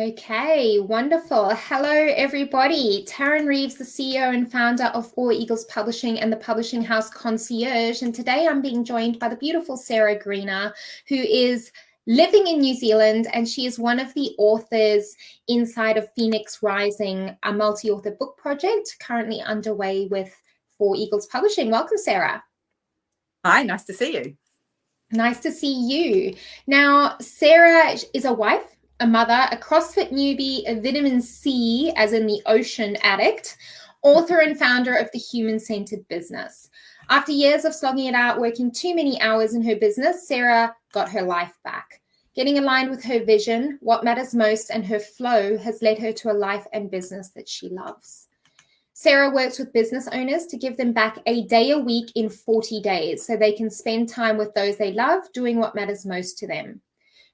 Okay, wonderful. Hello, everybody. Taryn Reeves, the CEO and founder of Four Eagles Publishing and the publishing house Concierge. And today I'm being joined by the beautiful Sarah Greener, who is living in New Zealand, and she is one of the authors inside of Phoenix Rising, a multi-author book project currently underway with Four Eagles Publishing. Welcome, Sarah. Hi, nice to see you. Nice to see you. Now, Sarah is a wife, a mother, a CrossFit newbie, a vitamin C, as in the ocean addict, author and founder of the Human-Centered Business. After years of slogging it out, working too many hours in her business, Sarah got her life back. Getting aligned with her vision, what matters most, and her flow has led her to a life and business that she loves. Sarah works with business owners to give them back a day a week in 40 days so they can spend time with those they love, doing what matters most to them.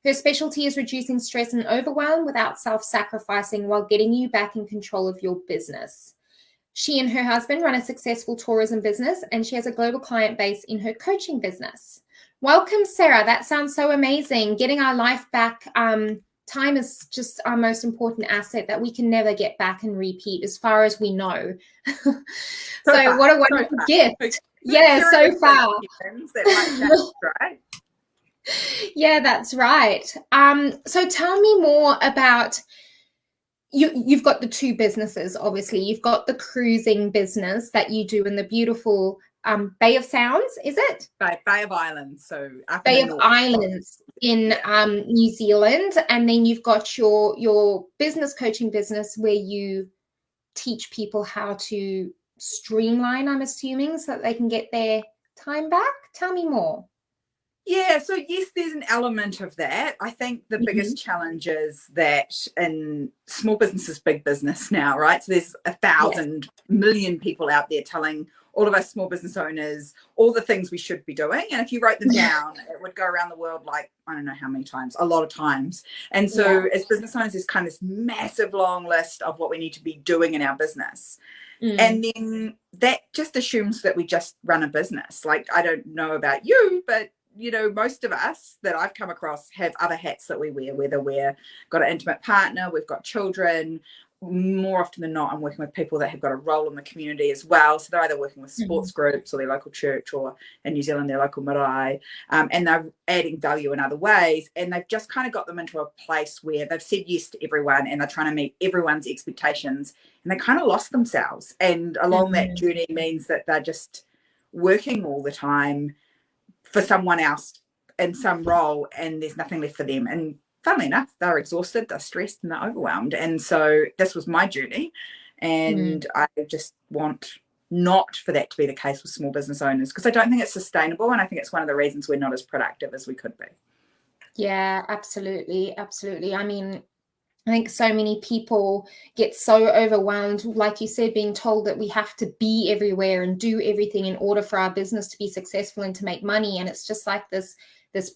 Her specialty is reducing stress and overwhelm without self-sacrificing while getting you back in control of your business. She and her husband run a successful tourism business, and she has a global client base in her coaching business. Welcome, Sarah. That sounds so amazing. Getting our life back. Time is just our most important asset that we can never get back and repeat as far as we know. So what a wonderful gift. Yeah, so far. Right? Yeah, that's right. So tell me more about you've got the two businesses, obviously. You've got the cruising business that you do in the beautiful Bay of Sounds, is it? Bay of Islands. So Bay of Islands in New Zealand. And then you've got your business coaching business where you teach people how to streamline, I'm assuming, so that they can get their time back. Tell me more. Yeah, so yes, there's an element of that. I think the biggest challenge is that in small business is big business now, right? So there's 1,000 million people out there telling all of us small business owners all the things we should be doing. And if you wrote them down, it would go around the world like, I don't know how many times, a lot of times. And so as business owners, there's kind of this massive long list of what we need to be doing in our business. And then that just assumes that we just run a business. Like, I don't know about you, but you know, most of us that I've come across have other hats that we wear, whether we've got an intimate partner, we've got children. More often than not, I'm working with people that have got a role in the community as well. So they're either working with sports groups or their local church, or in New Zealand, their local marae, and they're adding value in other ways. And they've just kind of got them into a place where they've said yes to everyone and they're trying to meet everyone's expectations, and they kind of lost themselves. And along that journey means that they're just working all the time for someone else in some role, and there's nothing left for them. And funnily enough, they're exhausted, they're stressed, and they're overwhelmed. And so this was my journey, and I just want not for that to be the case with small business owners, because I don't think it's sustainable, and I think it's one of the reasons we're not as productive as we could be. Yeah, absolutely. I mean, I think so many people get so overwhelmed, like you said, being told that we have to be everywhere and do everything in order for our business to be successful and to make money. And it's just like this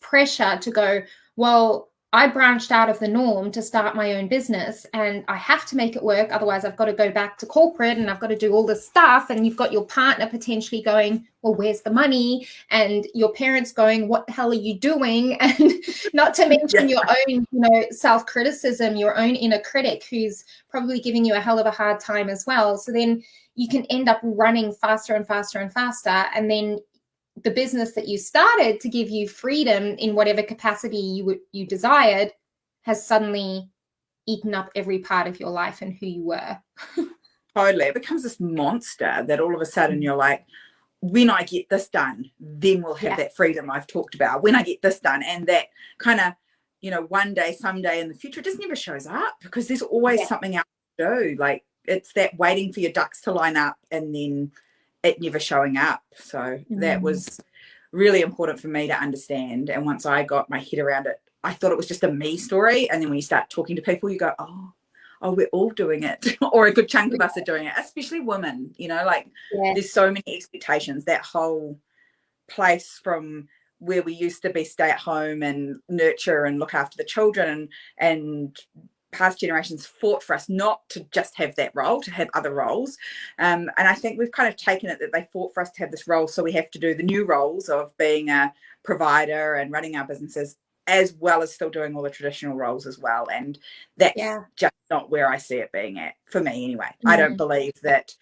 pressure to go, well, I branched out of the norm to start my own business and I have to make it work. Otherwise, I've got to go back to corporate and I've got to do all this stuff. And you've got your partner potentially going, well, where's the money? And your parents going, what the hell are you doing? And not to mention your own, self-criticism, your own inner critic who's probably giving you a hell of a hard time as well. So then you can end up running faster and faster and faster. And then the business that you started to give you freedom in whatever capacity you desired has suddenly eaten up every part of your life and who you were. Totally. It becomes this monster that all of a sudden you're like, when I get this done, then we'll have that freedom I've talked about. When I get this done, and that kind of, one day, someday in the future, it just never shows up because there's always something else to do. Like, it's that waiting for your ducks to line up and then it never showing up. So that was really important for me to understand. And once I got my head around it, I thought it was just a me story. And then when you start talking to people, you go, oh, we're all doing it. Or a good chunk of us are doing it, especially women, there's so many expectations. That whole place from where we used to be stay at home and nurture and look after the children, and past generations fought for us not to just have that role, to have other roles. And I think we've kind of taken it that they fought for us to have this role, so we have to do the new roles of being a provider and running our businesses as well as still doing all the traditional roles as well. And that's just not where I see it being at, for me anyway. I don't believe that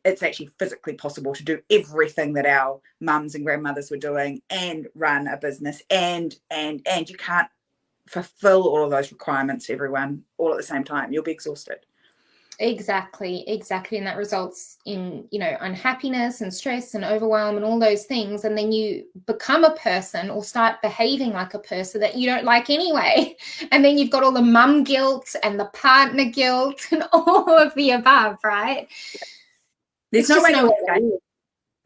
it's actually physically possible to do everything that our mums and grandmothers were doing and run a business, and you can't fulfill all of those requirements for everyone all at the same time. You'll be exhausted. Exactly. And that results in, unhappiness and stress and overwhelm and all those things. And then you become a person or start behaving like a person that you don't like anyway. And then you've got all the mum guilt and the partner guilt and all of the above, right? There's no way to escape it.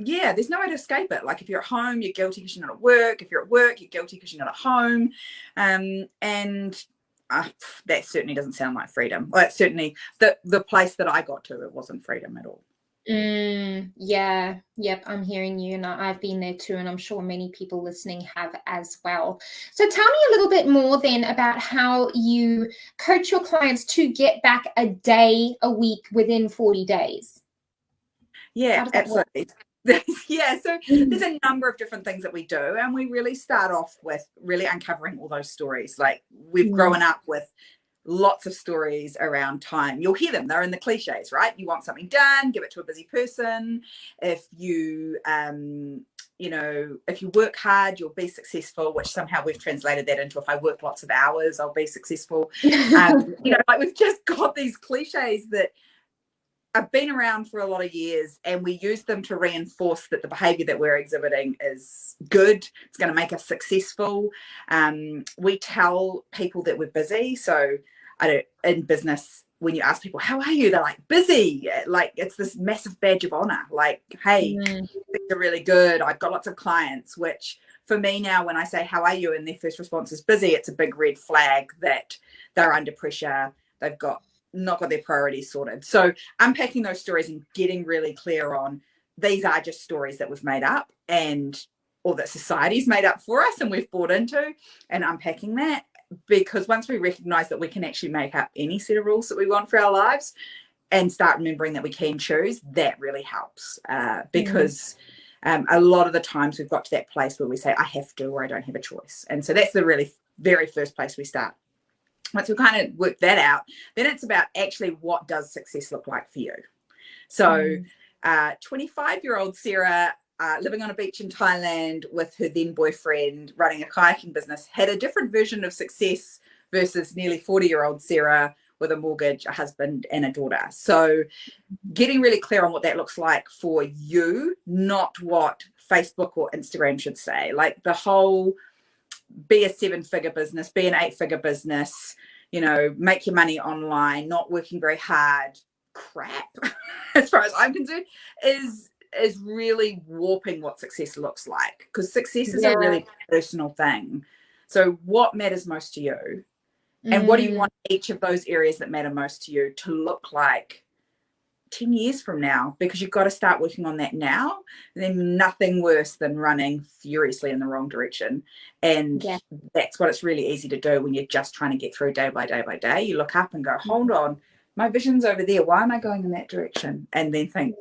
Yeah, there's no way to escape it. Like if you're at home, you're guilty because you're not at work. If you're at work, you're guilty because you're not at home. That certainly doesn't sound like freedom. Well, it's certainly the place that I got to, it wasn't freedom at all. Yeah. Yep. I'm hearing you, and I've been there too, and I'm sure many people listening have as well. So tell me a little bit more then about how you coach your clients to get back a day a week within 40 days. Yeah, absolutely. Yeah, so there's a number of different things that we do, and we really start off with really uncovering all those stories. Like we've grown up with lots of stories around time. You'll hear them, they're in the cliches, right? You want something done, give it to a busy person. If you if you work hard, you'll be successful, which somehow we've translated that into if I work lots of hours, I'll be successful. Like we've just got these cliches that have been around for a lot of years, and we use them to reinforce that the behavior that we're exhibiting is good. It's going to make us successful. We tell people that we're busy. So in business, when you ask people, how are you? They're like, busy. Like it's this massive badge of honor. Like, hey, things are really good. I've got lots of clients, which for me now, when I say, how are you? And their first response is busy, it's a big red flag that they're under pressure. They've not got their priorities sorted. So unpacking those stories and getting really clear on these are just stories that we've made up or that society's made up for us and we've bought into, and unpacking that, because once we recognize that we can actually make up any set of rules that we want for our lives and start remembering that we can choose, that really helps because a lot of the times we've got to that place where we say I have to or I don't have a choice. And so that's the really very first place we start. Once we kind of work that out, then it's about actually what does success look like for you. So 25-year-old Sarah, living on a beach in Thailand with her then boyfriend, running a kayaking business, had a different version of success versus nearly 40-year-old Sarah with a mortgage, a husband and a daughter. So getting really clear on what that looks like for you, not what Facebook or Instagram should say. Like the whole be a 7-figure business, be an 8-figure business, make your money online, not working very hard crap, as far as I'm concerned, is really warping what success looks like, because success is a really personal thing. So what matters most to you? And what do you want each of those areas that matter most to you to look like 10 years from now? Because you've got to start working on that now. And then nothing worse than running furiously in the wrong direction. And that's what it's really easy to do when you're just trying to get through day by day by day. You look up and go, hold on, my vision's over there. Why am I going in that direction? And then think,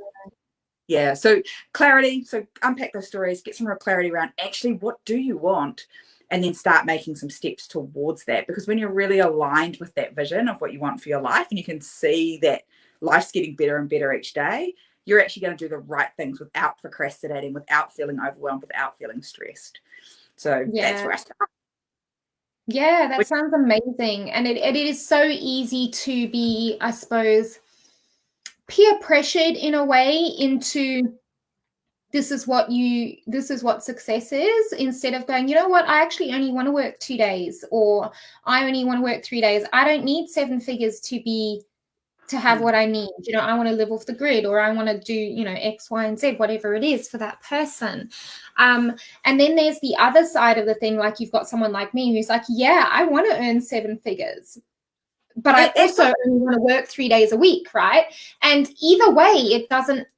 so clarity. So unpack those stories, get some real clarity around actually what do you want? And then start making some steps towards that. Because when you're really aligned with that vision of what you want for your life, and you can see that life's getting better and better each day, you're actually going to do the right things without procrastinating, without feeling overwhelmed, without feeling stressed. So that's where I start. Yeah, that sounds amazing. And it is so easy to be, I suppose, peer pressured in a way into this is what success is, instead of going, you know what, I actually only want to work 2 days, or I only want to work 3 days. I don't need 7 figures to have what I need. I want to live off the grid, or I want to do, X, Y, and Z, whatever it is for that person. And then there's the other side of the thing. Like you've got someone like me who's like, yeah, I want to earn 7 figers, but I also only want to work 3 days a week. Right. And either way, it doesn't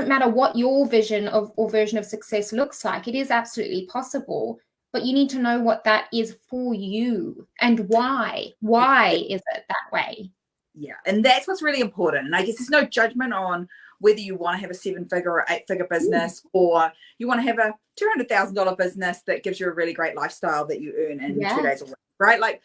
matter what your vision or version of success looks like. It is absolutely possible, but you need to know what that is for you and why. Why is it that way? Yeah, and that's what's really important. And I guess there's no judgment on whether you want to have a 7-figure or 8-figure business, or you want to have a $200,000 business that gives you a really great lifestyle that you earn in 2 days a week, right? Like,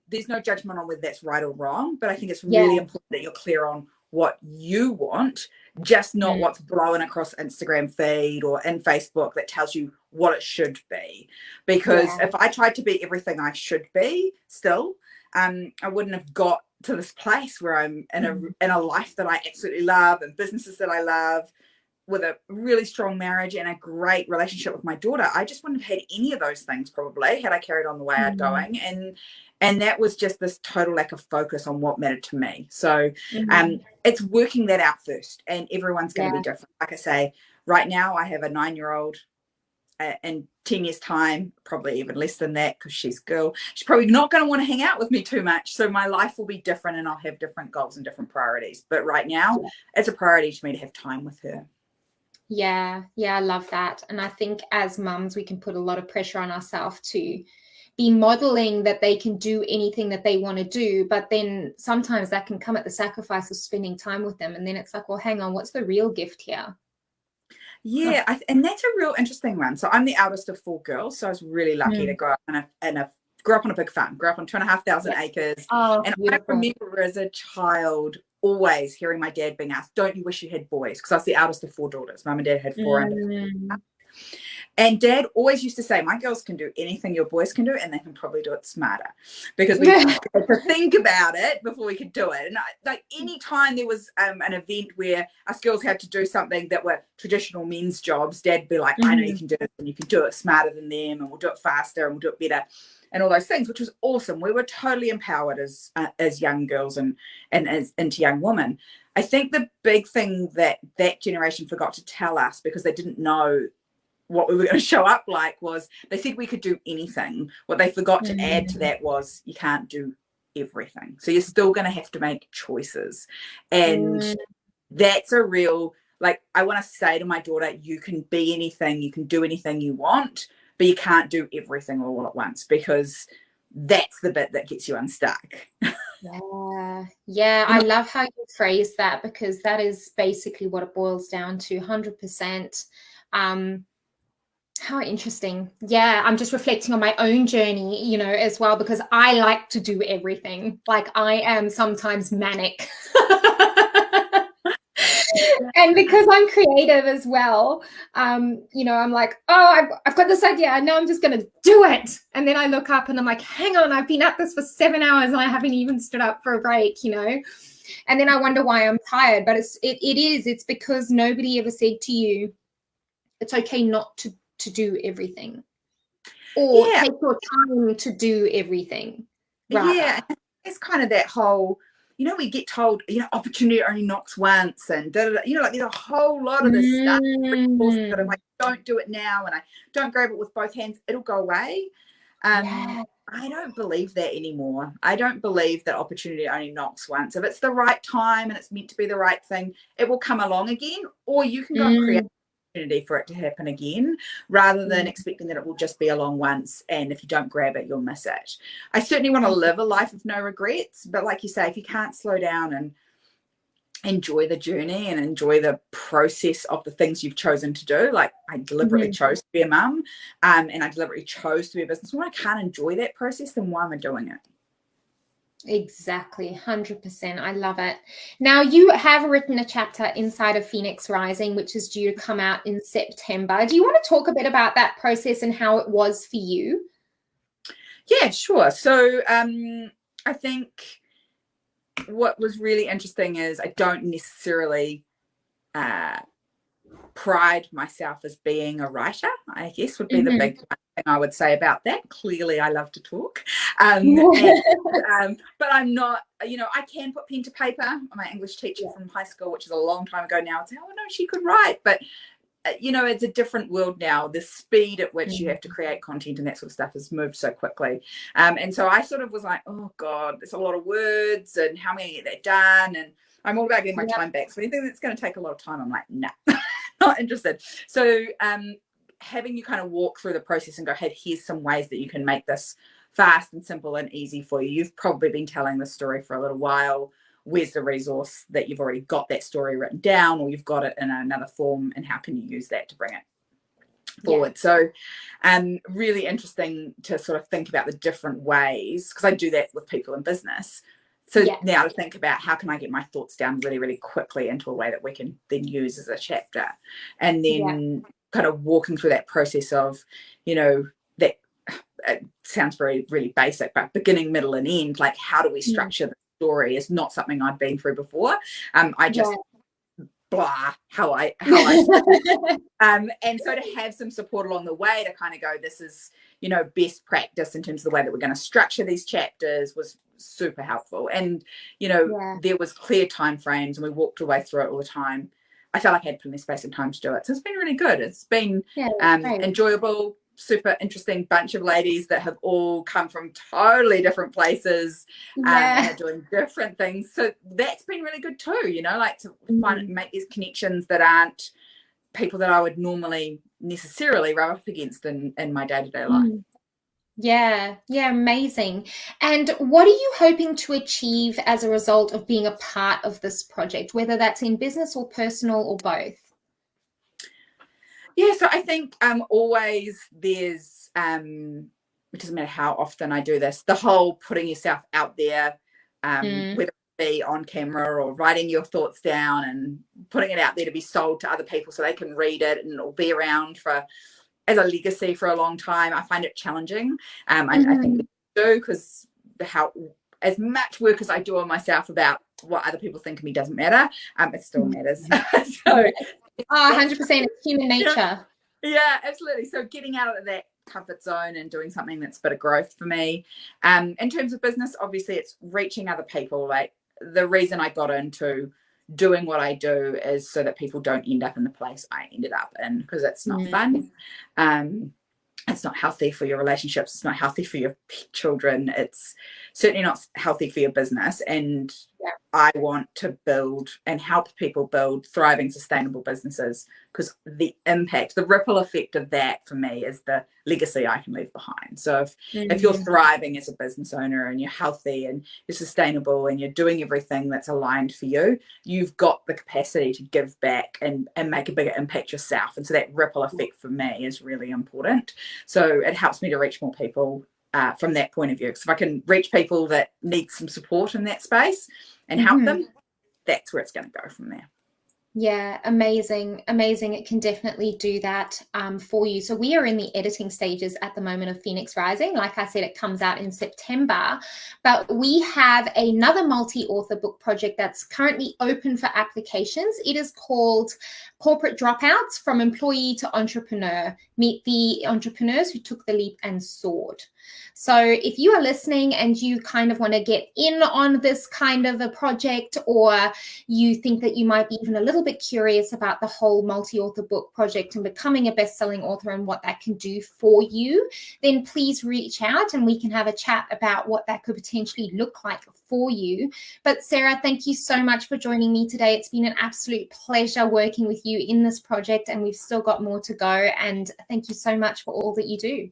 there's no judgment on whether that's right or wrong, but I think it's really important that you're clear on what you want, just not what's blowing across Instagram feed or in Facebook that tells you what it should be. Because if I tried to be everything I should be still, I wouldn't have got to this place where I'm in a life that I absolutely love and businesses that I love, with a really strong marriage and a great relationship with my daughter. I just wouldn't have had any of those things probably had I carried on the way I'd going. And that was just this total lack of focus on what mattered to me. So it's working that out first, and everyone's going to be different. Like I say, right now I have a 9-year-old. In 10 years time, probably even less than that, because she's a girl, she's probably not going to want to hang out with me too much. So my life will be different and I'll have different goals and different priorities. But right now it's a priority to me to have time with her. Yeah, I love that. And I think as mums, we can put a lot of pressure on ourselves to be modeling that they can do anything that they want to do. But then sometimes that can come at the sacrifice of spending time with them. And then it's like, well, hang on, what's the real gift here? Yeah, and that's a real interesting one. So I'm the eldest of 4 girls, so I was really lucky to grow up grew up on a big farm, grew up on 2,500 acres. And beautiful. I remember as a child always hearing my dad being asked, "Don't you wish you had boys?" Because I was the eldest of 4 daughters. Mum and dad had 4 under. And dad always used to say, "My girls can do anything your boys can do, and they can probably do it smarter," because we had to think about it before we could do it. And like any time there was an event where us girls had to do something that were traditional men's jobs, dad'd be like, "I know you can do it, and you can do it smarter than them, and we'll do it faster, and we'll do it better," and all those things, which was awesome. We were totally empowered as young girls and as into young women. I think the big thing that generation forgot to tell us, because they didn't know what we were going to show up like, was they said we could do anything. What they forgot to add to that was you can't do everything. So you're still going to have to make choices. And that's a real, like, I want to say to my daughter, you can be anything, you can do anything you want, but you can't do everything all at once, because that's the bit that gets you unstuck. Yeah, I love how you phrase that, because that is basically what it boils down to, 100%. How interesting. Yeah, I'm just reflecting on my own journey, as well, because I like to do everything. Like, I am sometimes manic. And because I'm creative as well, I'm like, oh, I've got this idea, and now I'm just going to do it. And then I look up and I'm like, hang on, I've been at this for 7 hours and I haven't even stood up for a break, And then I wonder why I'm tired. But it's because nobody ever said to you, it's okay not to do everything, or take your time to do everything. Rather. Yeah, it's kind of that whole, we get told, opportunity only knocks once, and like there's a whole lot of this stuff. That if I don't do it now and I don't grab it with both hands, it'll go away. I don't believe that anymore. I don't believe that opportunity only knocks once. If it's the right time and it's meant to be the right thing, it will come along again, or you can go and create for it to happen again, rather than expecting that it will just be along once, and if you don't grab it, you'll miss it. I certainly want to live a life of no regrets, but like you say, if you can't slow down and enjoy the journey and enjoy the process of the things you've chosen to do, like I deliberately chose to be a mum, and I deliberately chose to be a businesswoman, I can't enjoy that process, then why am I doing it? Exactly, 100%. I love it. Now, you have written a chapter inside of Phoenix Rising, which is due to come out in September. Do you want to talk a bit about that process and how it was for you? Yeah, sure. So I think what was really interesting is I don't necessarily pride myself as being a writer, I guess, would be the big thing I would say about that. Clearly, I love to talk. But I'm not, I can put pen to paper. My English teacher from high school, which is a long time ago now, would say, oh, no, she could write. But, it's a different world now. The speed at which you have to create content and that sort of stuff has moved so quickly. And so I sort of was like, oh, God, there's a lot of words, and how am I going to get that done? And I'm all about getting my time back. So anything that's going to take a lot of time, I'm like, nah. Not interested. So having you kind of walk through the process and go, hey, here's some ways that you can make this fast and simple and easy for you. You've probably been telling this story for a little while, where's the resource that you've already got that story written down, or you've got it in another form, and how can you use that to bring it forward? Yeah. So really interesting to sort of think about the different ways, because I do that with people in business. So now to think about how can I get my thoughts down really, really quickly into a way that we can then use as a chapter, and then kind of walking through that process of, that it sounds very, really basic, but beginning, middle, and end, like how do we structure the story is not something I'd been through before. I just blah how I and so to have some support along the way to kind of go, this is best practice in terms of the way that we're going to structure these chapters was super helpful. And there was clear time frames, and we walked away through it all the time. I felt like I had plenty of space and time to do it, so it's been really good. It's been enjoyable, super interesting bunch of ladies that have all come from totally different places and are doing different things, so that's been really good too, like to make these connections that aren't people that I would normally necessarily rub up against in my day-to-day life. Yeah, amazing. And what are you hoping to achieve as a result of being a part of this project, whether that's in business or personal or both? Yeah, so I think always there's, it doesn't matter how often I do this, the whole putting yourself out there, whether it be on camera or writing your thoughts down and putting it out there to be sold to other people so they can read it and it'll be around as a legacy for a long time. I find it challenging. I think we do, because as much work as I do on myself about what other people think of me doesn't matter, it still matters. So 100%, it's human nature. Yeah, absolutely. So getting out of that comfort zone and doing something that's a bit of growth for me. In terms of business, obviously it's reaching other people. Like, the reason I got into doing what I do is so that people don't end up in the place I ended up in, because it's not fun. It's not healthy for your relationships. It's not healthy for your children. It's certainly not healthy for your business. And I want to build and help people build thriving, sustainable businesses, because the impact, the ripple effect of that for me is the legacy I can leave behind. So if you're thriving as a business owner and you're healthy and you're sustainable and you're doing everything that's aligned for you, you've got the capacity to give back and make a bigger impact yourself. And so that ripple effect for me is really important. So it helps me to reach more people from that point of view. So if I can reach people that need some support in that space and help them, that's where it's going to go from there. Yeah, amazing. It can definitely do that for you. So we are in the editing stages at the moment of Phoenix Rising. Like I said, it comes out in September, but we have another multi-author book project that's currently open for applications. It is called Corporate Dropouts: From Employee to Entrepreneur. Meet the entrepreneurs who took the leap and soared. So if you are listening and you kind of want to get in on this kind of a project, or you think that you might be even a little bit curious about the whole multi-author book project and becoming a best-selling author and what that can do for you, then please reach out and we can have a chat about what that could potentially look like for you. But Sarah, thank you so much for joining me today. It's been an absolute pleasure working with you in this project, and we've still got more to go. And thank you so much for all that you do.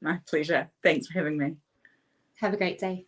My pleasure. Thanks for having me. Have a great day.